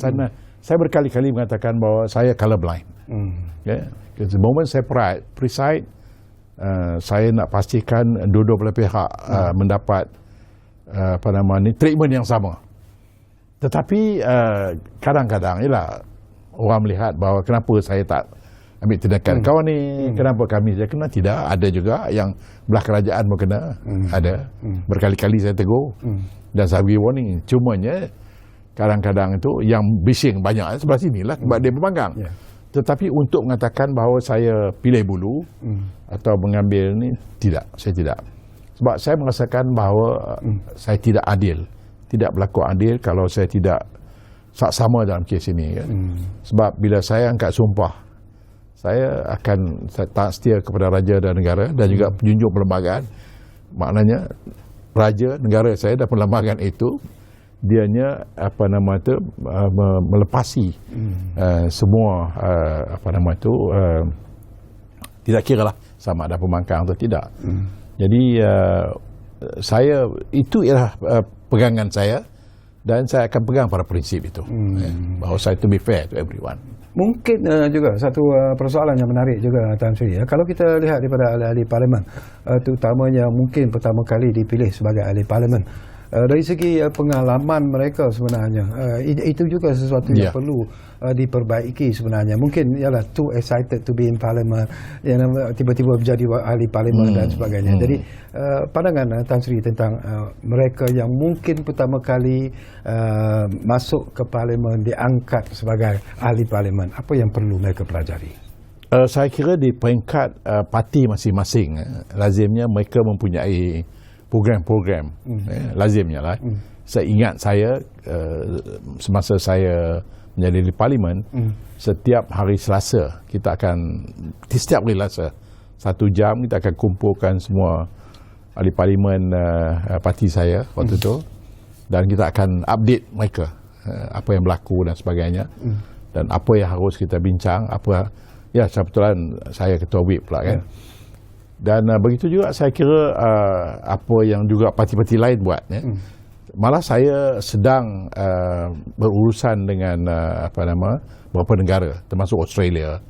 Saya berkali-kali mengatakan bahawa saya colourblind. The moment saya preside, saya nak pastikan dua-dua belah pihak mendapat treatment yang sama. Tetapi kadang-kadang ialah orang melihat bahawa kenapa saya tak ambil tindakan kawan ni, kenapa kami saya kena. Tidak, ada juga yang belah kerajaan pun kena. Ada. Berkali-kali saya tegur dan saya beri warning. Cumanya kadang-kadang itu yang bising banyak sebelah sini lah sebab dia pembangkang. Tetapi untuk mengatakan bahawa saya pilih bulu atau mengambil ni, tidak, saya tidak. Sebab saya merasakan bahawa saya tidak adil tidak berlaku adil kalau saya tidak saksama dalam kes ini kan. Sebab bila saya angkat sumpah, saya akan taat setia kepada raja dan negara dan juga penjunjung perlembagaan. Maknanya raja, negara saya dan perlembagaan itu dianya melepasi semua tidak kiralah sama ada pembangkang atau tidak. Jadi saya itu ialah pegangan saya dan saya akan pegang pada prinsip itu. Bahawa saya to be fair to everyone. Mungkin juga satu persoalan yang menarik juga Tan Sri, kalau kita lihat daripada ahli-ahli parlimen, terutamanya mungkin pertama kali dipilih sebagai ahli parlimen, dari segi pengalaman mereka sebenarnya, itu juga sesuatu yang perlu diperbaiki sebenarnya. Mungkin ialah too excited to be in parliament, tiba-tiba menjadi ahli parlimen dan sebagainya. Jadi pandangan Tan Sri tentang mereka yang mungkin pertama kali masuk ke parlimen, diangkat sebagai ahli parlimen, apa yang perlu mereka pelajari? Saya kira di peringkat parti masing-masing, lazimnya mereka mempunyai program-program, lazimnya lah. Saya ingat semasa saya menjadi di parlimen, setiap hari Selasa setiap hari Selasa 1 jam kita akan kumpulkan semua ahli parlimen parti saya waktu itu, dan kita akan update mereka apa yang berlaku dan sebagainya, dan apa yang harus kita bincang, kebetulan saya ketua whip pula kan. Dan begitu juga saya kira apa yang juga parti-parti lain buat. Malah saya sedang berurusan dengan beberapa negara termasuk Australia.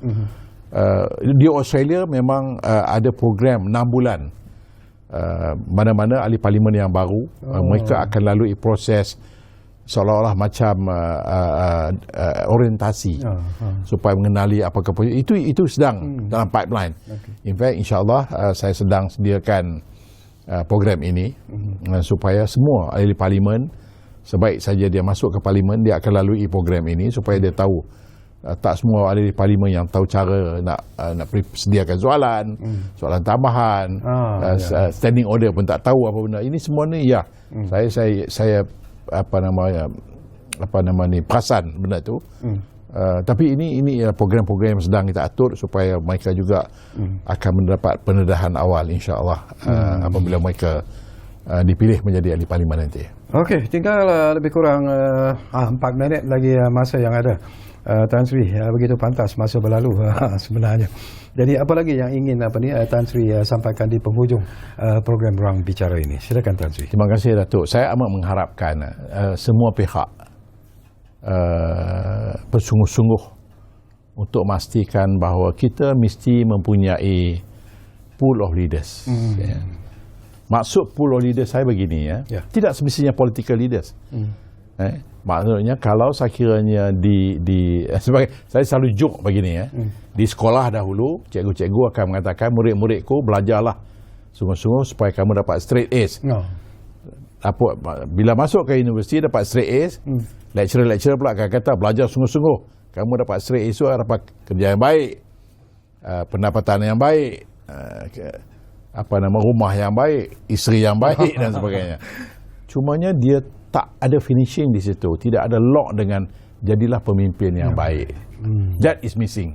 Di Australia memang ada program 6 bulan. Mana-mana ahli parlimen yang baru, mereka akan lalui proses seolah-olah macam orientasi supaya mengenali apakah itu sedang dalam pipeline. In fact, insyaAllah saya sedang sediakan program ini supaya semua ahli parlimen, sebaik saja dia masuk ke parlimen, dia akan lalui program ini supaya dia tahu. Tak semua ahli parlimen yang tahu cara nak sediakan soalan tambahan, standing order pun tak tahu apa benda. Ini semua ni saya perasan benda tu. Tapi ini program-program yang sedang kita atur supaya mereka juga akan mendapat pendedahan awal insya-Allah apabila mereka dipilih menjadi ahli parlimen nanti. Okey, tinggal lebih kurang 4 minit lagi masa yang ada. Tan Sri, begitu pantas masa berlalu sebenarnya. Jadi apa lagi yang ingin Tan Sri sampaikan di penghujung program Ruang Bicara ini? Silakan Tan Sri. Terima kasih Datuk. Saya amat mengharapkan semua pihak bersungguh-sungguh untuk memastikan bahawa kita mesti mempunyai pool of leaders. Maksud pool of leaders saya begini tidak semestinya political leaders. Maksudnya kalau saya kiranya sebagai saya selalu joke begini di sekolah dahulu cikgu-cikgu akan mengatakan murid-muridku belajarlah sungguh-sungguh supaya kamu dapat straight A's. Bila masuk ke universiti dapat straight A's, lecturer pula akan kata belajar sungguh-sungguh, kamu dapat straight A's, dapat kerja yang baik, pendapatan yang baik, rumah yang baik, isteri yang baik dan sebagainya. Cumanya dia tak ada finishing di situ, tidak ada lock dengan jadilah pemimpin yang baik. That is missing.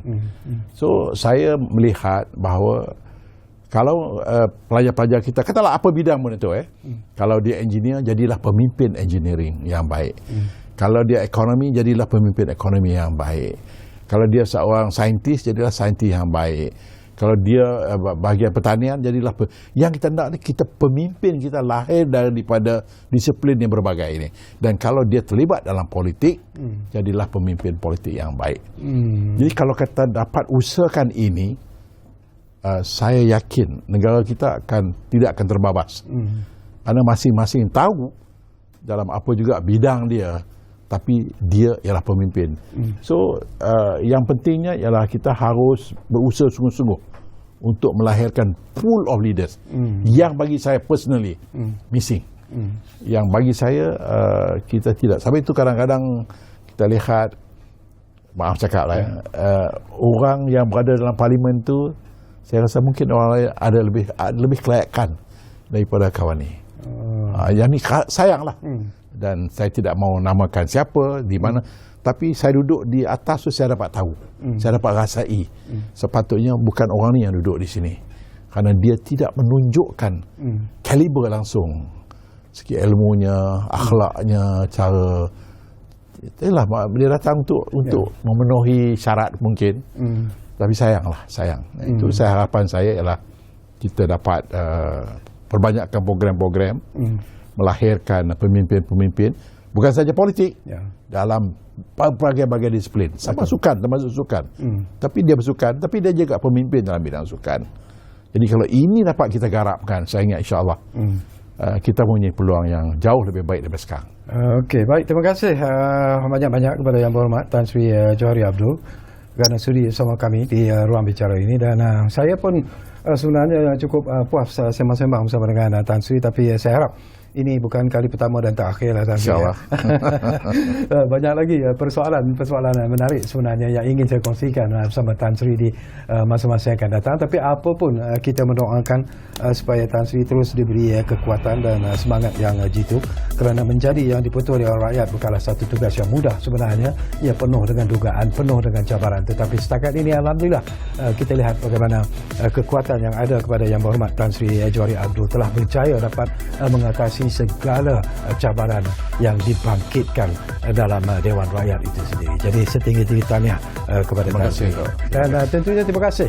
So saya melihat bahawa kalau pelajar-pelajar kita, katalah apa bidang pun itu, kalau dia engineer, jadilah pemimpin engineering yang baik. Kalau dia ekonomi, jadilah pemimpin ekonomi yang baik. Kalau dia seorang saintis, jadilah saintis yang baik. Kalau dia bahagian pertanian, jadilah yang kita nak ni, kita pemimpin, kita lahir daripada disiplin yang berbagai ini. Dan kalau dia terlibat dalam politik, jadilah pemimpin politik yang baik. Jadi kalau kita dapat usahakan ini, saya yakin negara kita tidak akan terbabas. Karena masing-masing tahu dalam apa juga bidang dia, tapi dia ialah pemimpin. So yang pentingnya ialah kita harus berusaha sungguh-sungguh untuk melahirkan pool of leaders yang bagi saya personally missing. Yang bagi saya kita tidak. Sampai itu kadang-kadang kita lihat, maaf cakap lah orang yang berada dalam parlimen tu, saya rasa mungkin orang lain ada lebih kelayakan daripada kawan ni. Yang ni sayang lah. dan saya tidak mau namakan siapa di mana, tapi saya duduk di atas tu saya dapat tahu, saya dapat rasai sepatutnya bukan orang ni yang duduk di sini, kerana dia tidak menunjukkan kaliber langsung segi ilmunya, akhlaknya, cara itulah dia datang untuk memenuhi syarat mungkin. Tapi sayang. Itu harapan saya ialah kita dapat perbanyakkan program-program, melahirkan pemimpin-pemimpin bukan saja politik, dalam berbagai disiplin. Sama sukan, termasuk sukan. Tapi dia bersukan, tapi dia juga pemimpin dalam bidang sukan. Jadi kalau ini dapat kita garapkan, saya ingat insya-Allah kita punya peluang yang jauh lebih baik daripada sekarang. Okey, baik, terima kasih banyak-banyak kepada Yang Berhormat Tan Sri Johari Abdul kerana sudi bersama kami di ruang bicara ini, dan saya pun sebenarnya cukup puas sembang-sembang bersama dengan Tan Sri, tapi saya harap ini bukan kali pertama dan terakhir lah, Tan Sri. InsyaAllah. Banyak lagi persoalan menarik sebenarnya yang ingin saya kongsikan bersama Tan Sri di masa-masa yang akan datang. Tapi apapun, kita mendoakan supaya Tan Sri terus diberi kekuatan dan semangat yang jitu, kerana menjadi yang diputus oleh rakyat bukanlah satu tugas yang mudah sebenarnya. Ia penuh dengan dugaan, penuh dengan cabaran. Tetapi setakat ini alhamdulillah kita lihat bagaimana kekuatan yang ada kepada Yang Berhormat Tan Sri Johari Abdul telah berjaya dapat mengatasi segala cabaran yang dibangkitkan dalam Dewan Rakyat itu sendiri. Jadi setinggi-tinggi tahniah kepada Tan Sri. Dan tentunya terima kasih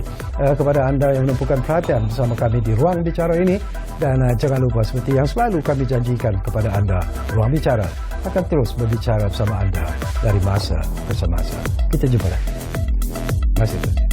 kepada anda yang menumpukan perhatian bersama kami di ruang bicara ini, dan jangan lupa seperti yang selalu kami janjikan kepada anda, ruang bicara akan terus berbicara bersama anda dari masa ke masa. Kita jumpa lagi. Terima kasih.